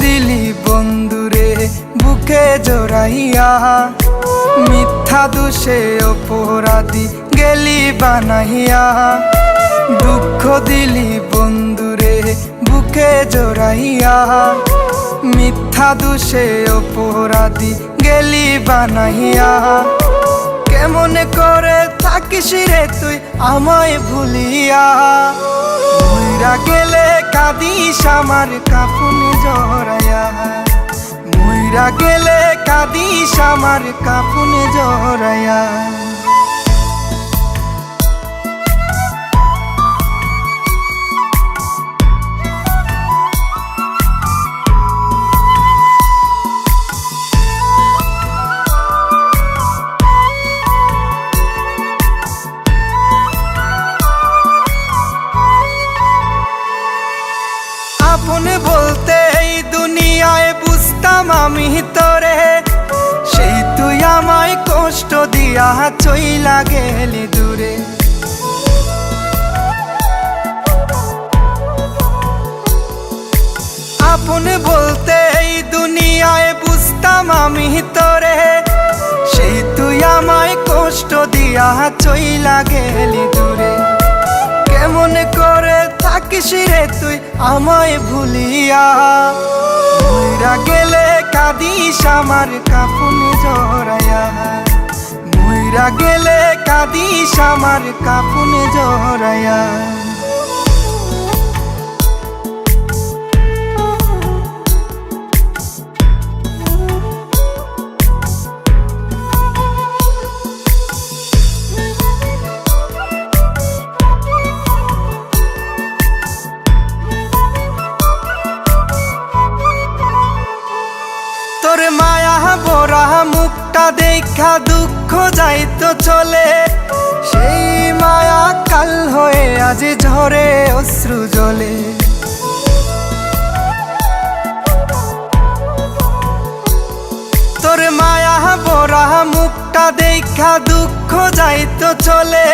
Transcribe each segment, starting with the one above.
দিলি বন্ধুরে বুকে জড়াইয়া, মিথ্যা দোষে অপরাধী গেলি বানাইয়া। দুঃখ দিলি বন্ধুরে বুকে জড়াইয়া, মিথ্যা দোষে অপরাধী গেলি বানাইয়া। কেমন করে থাকিস রে তুই আমায় ভুলিয়া, মুইরা গেলে কাঁদিস আমার কাফনে জড়াইয়া, মুইরা গেলে কাঁদিস আমার কাফনে জড়াইয়া। আপন বলতে এই দুনিয়ায় বুঝতাম আমি তোরে, সেই তুই আমায় কষ্ট দিয়া চইলা গেলি দূরে। আপন বলতে এই দুনিয়ায় বুঝতাম আমি তোরে, সেই তুই আমায় কষ্ট দিয়া চইলা গেলি দূরে। কেমন করে থাকিস রে তুই আমায় ভুলিয়া, মুইরা গেলে কাঁদিস আমার কাফনে জড়াইয়া, মুইরা গেলে কাঁদিস আমার কাফনে জড়াইয়া। তোর মায়া ভরা মুখটা দেখা দুঃখ যাইতো চলে, সেই মায়া কাল হয়ে আজ ঝরে অশ্রু জলে। তোর মায়া ভরা মুখটা দেখা দুঃখ যাইতো চলে,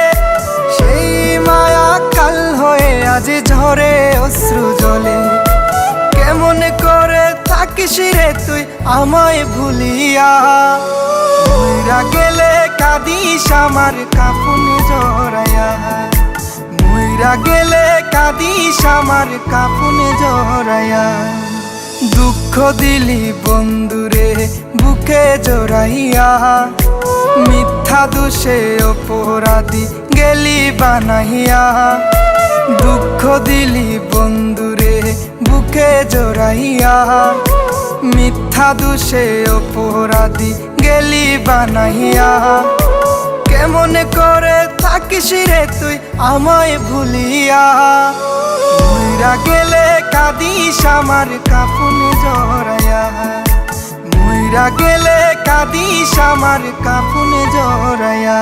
সেই মায়া কাল হয়ে আজ ঝরে অশ্রু জলে। কেমন করে থাকিস রে তুই আমায় ভুলিয়া, মুইরা গেলে কাঁদিস আমার কাফনে জড়াইয়া, মুইরা গেলে কাঁদিস আমার কাফনে জড়াইয়া। দুঃখ দিলি বন্ধুরে বুকে জড়াইয়া, মিথ্যা দোষে অপরাধী গেলি বানাইয়া। দুঃখ দিলি বন্ধুরে বুকে জড়াইয়া, মিথ্যা দোষে অপরাধী গেলি বানাইয়া। কেমন করে থাকিস রে তুই আমায় ভুলিয়া, মুইরা গেলে কাঁদিস আমার কাফনে জড়াইয়া, মুইরা গেলে কাঁদিস আমার কাফনে জড়াইয়া।